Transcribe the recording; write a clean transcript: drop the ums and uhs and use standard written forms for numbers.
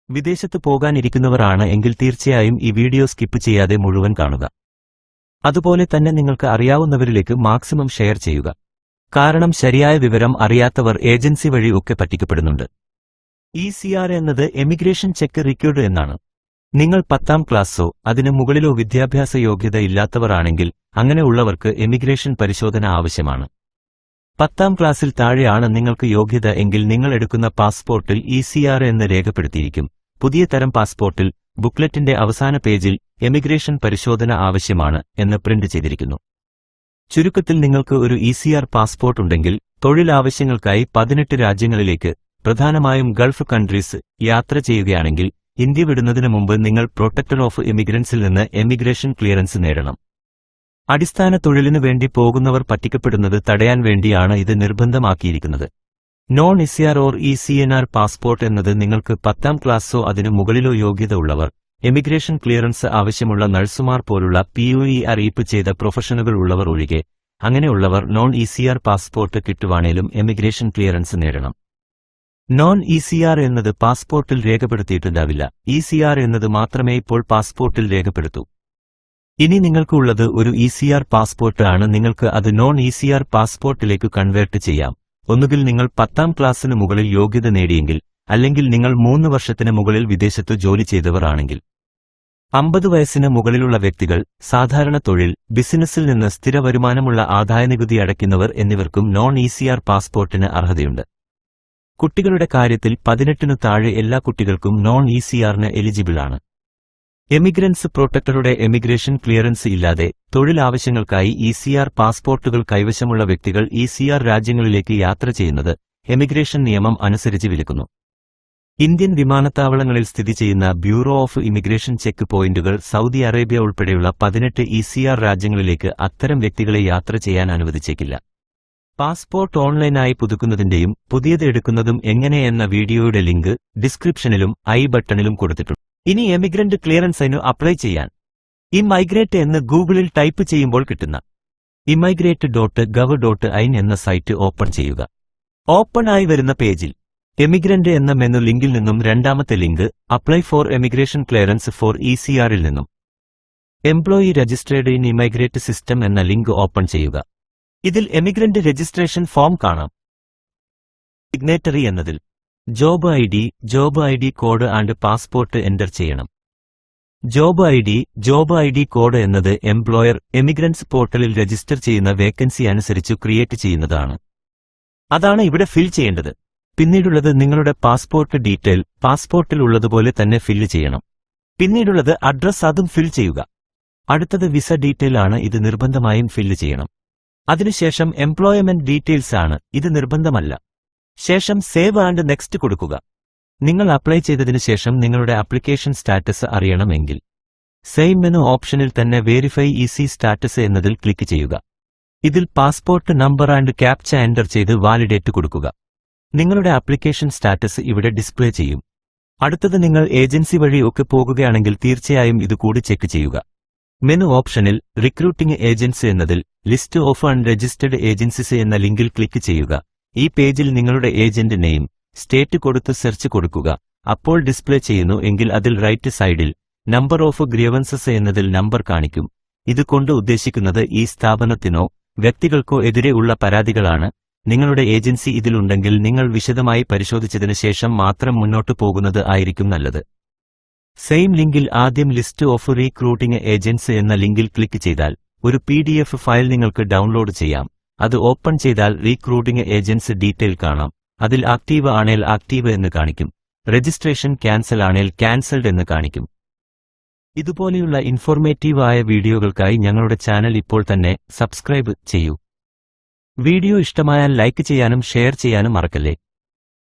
വിദേശത്ത് പോകാനിരിക്കുന്നവരാണ് എങ്കിൽ തീർച്ചയായും ഈ വീഡിയോ സ്കിപ്പ് ചെയ്യാതെ മുഴുവൻ കാണുക. അതുപോലെ തന്നെ നിങ്ങൾക്ക് അറിയാവുന്നവരിലേക്ക് മാക്സിമം ഷെയർ ചെയ്യുക. കാരണം ശരിയായ വിവരം അറിയാത്തവർ ഏജൻസി വഴി ഒക്കെ പറ്റിക്കപ്പെടുന്നുണ്ട്. ECR എന്നത് എമിഗ്രേഷൻ ചെക്ക് റിക്വേർഡ് എന്നാണ്. നിങ്ങൾ 10ാം ക്ലാസ്സോ അതിനു മുകളിലോ വിദ്യാഭ്യാസ യോഗ്യത ഇല്ലാത്തവരാണെങ്കിൽ അങ്ങനെ ഉള്ളവർക്ക് എമിഗ്രേഷൻ പരിശോധന ആവശ്യമാണ്. 10ാം ക്ലാസ്സിൽ താഴെയാണ് നിങ്ങൾക്ക് യോഗ്യത എങ്കിൽ നിങ്ങൾ എടുക്കുന്ന പാസ്പോർട്ടിൽ ECR എന്ന് രേഖപ്പെടുത്തിയിരിക്കും. പുതിയ തരം പാസ്പോർട്ടിൽ ബുക്ക്ലെറ്റിന്റെ അവസാന പേജിൽ എമിഗ്രേഷൻ പരിശോധന ആവശ്യമാണ് എന്ന് പ്രിന്റ് ചെയ്തിരിക്കുന്നു. ചുരുക്കത്തിൽ നിങ്ങൾക്ക് ഒരു ECR പാസ്പോർട്ട് ഉണ്ടെങ്കിൽ തൊഴിൽ ആവശ്യങ്ങൾക്കായി 18 രാജ്യങ്ങളിലേക്ക്, പ്രധാനമായും ഗൾഫ് കൺട്രീസ്, യാത്ര ചെയ്യുകയാണെങ്കിൽ ഇന്ത്യ വിടുന്നതിന് മുമ്പ് നിങ്ങൾ പ്രൊട്ടക്ടർ ഓഫ് ഇമിഗ്രൻസിൽ നിന്ന് എമിഗ്രേഷൻ ക്ലിയറൻസ് നേടണം. അടിസ്ഥാന തൊഴിലിനു വേണ്ടി പോകുന്നവർ പറ്റിക്കപ്പെടുന്നത് തടയാൻ വേണ്ടിയാണ് ഇത് നിർബന്ധമാക്കിയിരിക്കുന്നത്. Non ECR or ECNR passport എന്നത് നിങ്ങൾക്ക് 10ാം ക്ലാസ്സോ അതിനു മുകളിലോ യോഗ്യത ഉള്ളവർ, എമിഗ്രേഷൻ ക്ലിയറൻസ് ആവശ്യമുള്ള നഴ്സുമാർ പോലുള്ള POE അറിയിപ്പ് ചെയ്ത പ്രൊഫഷനുകൾ ഉള്ളവർ ഒഴികെ അങ്ങനെയുള്ളവർ നോൺ ECR പാസ്പോർട്ട് കിട്ടുവാണേലും എമിഗ്രേഷൻ ക്ലിയറൻസ് നേടണം. നോൺ ECR എന്നത് പാസ്പോർട്ടിൽ രേഖപ്പെടുത്തിയിട്ടുണ്ടാവില്ല. ECR എന്നത് മാത്രമേ ഇപ്പോൾ പാസ്പോർട്ടിൽ രേഖപ്പെടുത്തൂ. ഇനി നിങ്ങൾക്ക് ഉള്ളത് ഒരു ECR പാസ്പോർട്ട് ആണ്. നിങ്ങൾക്ക് അത് നോൺ ECR പാസ്പോർട്ടിലേക്ക് കൺവേർട്ട് ചെയ്യാം. ഒന്നുകിൽ നിങ്ങൾ 10ാം ക്ലാസ്സിന് മുകളിൽ യോഗ്യത നേടിയെങ്കിൽ, അല്ലെങ്കിൽ നിങ്ങൾ 3 വർഷത്തിന് മുകളിൽ വിദേശത്ത് ജോലി ചെയ്തവർ ആണെങ്കിൽ. 50 വയസ്സിന് മുകളിലുള്ള വ്യക്തികൾ, സാധാരണ തൊഴിൽ, ബിസിനസ്സിൽ നിന്ന് സ്ഥിര വരുമാനമുള്ള ആദായനികുതി അടയ്ക്കുന്നവർ എന്നിവർക്കും നോൺ ECR പാസ്പോർട്ടിന് അർഹതയുണ്ട്. കുട്ടികളുടെ കാര്യത്തിൽ 18നു താഴെ എല്ലാ കുട്ടികൾക്കും നോൺ ECRന് എലിജിബിളാണ്. എമിഗ്രൻസ് പ്രൊട്ടക്ടറുടെ എമിഗ്രേഷൻ ക്ലിയറൻസ് ഇല്ലാതെ തൊഴിൽ ആവശ്യങ്ങൾക്കായി ECR പാസ്പോർട്ടുകൾ കൈവശമുള്ള വ്യക്തികൾ ECR രാജ്യങ്ങളിലേക്ക് യാത്ര ചെയ്യുന്നത് എമിഗ്രേഷൻ നിയമം അനുസരിച്ച് വിലക്കുന്നു. ഇന്ത്യൻ വിമാനത്താവളങ്ങളിൽ സ്ഥിതി ചെയ്യുന്ന ബ്യൂറോ ഓഫ് ഇമിഗ്രേഷൻ ചെക്ക് പോയിന്റുകൾ സൗദി അറേബ്യ ഉൾപ്പെടെയുള്ള 18 ECR രാജ്യങ്ങളിലേക്ക് അത്തരം വ്യക്തികളെ യാത്ര ചെയ്യാൻ അനുവദിച്ചേക്കില്ല. പാസ്പോർട്ട് ഓൺലൈനായി പുതുക്കുന്നതിന്റെയും പുതിയത് എടുക്കുന്നതും എങ്ങനെയെന്ന വീഡിയോയുടെ ലിങ്ക് ഡിസ്ക്രിപ്ഷനിലും ഐ ബട്ടണിലും കൊടുത്തിട്ടുണ്ട്. ഇനി എമിഗ്രന്റ് ക്ലിയറൻസിനു അപ്ലൈ ചെയ്യാൻ ഇമൈഗ്രേറ്റ് എന്ന് ഗൂഗിളിൽ ടൈപ്പ് ചെയ്യുമ്പോൾ കിട്ടുന്ന immigrate.gov.in എന്ന സൈറ്റ് ഓപ്പൺ ചെയ്യുക. ഓപ്പൺ ആയി വരുന്ന പേജിൽ എമിഗ്രന്റ് എന്ന മെനു ലിങ്കിൽ നിന്നും രണ്ടാമത്തെ link apply for emigration clearance for ECRൽ നിന്നും employee registered in emigrate system എന്ന ലിങ്ക് ഓപ്പൺ ചെയ്യുക. ഇതിൽ എമിഗ്രന്റ് രജിസ്ട്രേഷൻ ഫോം കാണാം. സിഗ്നേറ്ററി എന്നതിൽ job ID code and passport enter ചെയ്യണം. ജോബ് ഐഡി കോഡ് എന്നത് എംപ്ലോയർ എമിഗ്രൻസ് പോർട്ടലിൽ രജിസ്റ്റർ ചെയ്യുന്ന വേക്കൻസി അനുസരിച്ച് ക്രിയേറ്റ് ചെയ്യുന്നതാണ്. അതാണ് ഇവിടെ ഫിൽ ചെയ്യേണ്ടത്. പിന്നീടുള്ളത് നിങ്ങളുടെ പാസ്പോർട്ട് ഡീറ്റെയിൽ പാസ്പോർട്ടിൽ ഉള്ളതുപോലെ തന്നെ ഫില്ല് ചെയ്യണം. പിന്നീടുള്ളത് അഡ്രസ്, അതും ഫിൽ ചെയ്യുക. അടുത്തത് വിസ ഡീറ്റെയിൽ ആണ്. ഇത് നിർബന്ധമായും ഫില്ല് ചെയ്യണം. അതിനുശേഷം എംപ്ലോയ്മെന്റ് ഡീറ്റെയിൽസ് ആണ്. ഇത് നിർബന്ധമല്ല. ശേഷം സേവ് ആൻഡ് നെക്സ്റ്റ് കൊടുക്കുക. നിങ്ങൾ അപ്ലൈ ചെയ്തതിനു ശേഷം നിങ്ങളുടെ ആപ്ലിക്കേഷൻ സ്റ്റാറ്റസ് അറിയണമെങ്കിൽ സെയിം മെനു ഓപ്ഷനിൽ തന്നെ വെരിഫൈ EC സ്റ്റാറ്റസ് എന്നതിൽ ക്ലിക്ക് ചെയ്യുക. ഇതിൽ passport number and captcha enter ചെയ്ത് വാലിഡേറ്റ് കൊടുക്കുക. നിങ്ങളുടെ ആപ്ലിക്കേഷൻ സ്റ്റാറ്റസ് ഇവിടെ ഡിസ്പ്ലേ ചെയ്യും. അടുത്തത് നിങ്ങൾ ഏജൻസി വഴി ഒക്കെ പോകുകയാണെങ്കിൽ തീർച്ചയായും ഇതുകൂടി ചെക്ക് ചെയ്യുക. മെനു ഓപ്ഷനിൽ റിക്രൂട്ടിംഗ് ഏജൻസി എന്നതിൽ ലിസ്റ്റ് ഓഫ് അൺരജിസ്റ്റേർഡ് ഏജൻസീസ് എന്ന ലിങ്കിൽ ക്ലിക്ക് ചെയ്യുക. ഈ പേജിൽ നിങ്ങളുടെ ഏജന്റ് നെയിം, സ്റ്റേറ്റ് കൊടുത്ത് സെർച്ച് കൊടുക്കുക. അപ്പോൾ ഡിസ്പ്ലേ ചെയ്യുന്നു എങ്കിൽ അതിൽ റൈറ്റ് സൈഡിൽ നമ്പർ ഓഫ് ഗ്രീവൻസസ് എന്നതിൽ നമ്പർ കാണിക്കും. ഇതുകൊണ്ട് ഉദ്ദേശിക്കുന്നത് ഈ സ്ഥാപനത്തിനോ വ്യക്തികൾക്കോ എതിരെ ഉള്ള പരാതികളാണ്. നിങ്ങളുടെ ഏജൻസി ഇതിലുണ്ടെങ്കിൽ നിങ്ങൾ വിശദമായി പരിശോധിച്ചതിനു ശേഷം മാത്രം മുന്നോട്ടു പോകുന്നത് ആയിരിക്കും നല്ലത്. സെയിം ലിങ്കിൽ ആദ്യം ലിസ്റ്റ് ഓഫ് റീക്രൂട്ടിംഗ് ഏജൻസി എന്ന ലിങ്കിൽ ക്ലിക്ക് ചെയ്താൽ ഒരു PDF ഫയൽ നിങ്ങൾക്ക് ഡൗൺലോഡ് ചെയ്യാം. അത് ഓപ്പൺ ചെയ്താൽ റീക്രൂട്ടിംഗ് ഏജൻസി ഡീറ്റെയിൽ കാണാം. അതിൽ ആക്റ്റീവ് ആണേൽ ആക്റ്റീവ് എന്ന് കാണിക്കും. രജിസ്ട്രേഷൻ ക്യാൻസൽ ആണേൽ ക്യാൻസൽഡ് എന്ന് കാണിക്കും. ഇതുപോലെയുള്ള ഇൻഫോർമേറ്റീവ് ആയ വീഡിയോകൾക്കായി ഞങ്ങളുടെ ചാനൽ ഇപ്പോൾ തന്നെ സബ്സ്ക്രൈബ് ചെയ്യൂ. വീഡിയോ ഇഷ്ടമായാൽ ലൈക്ക് ചെയ്യാനും ഷെയർ ചെയ്യാനും മറക്കല്ലേ.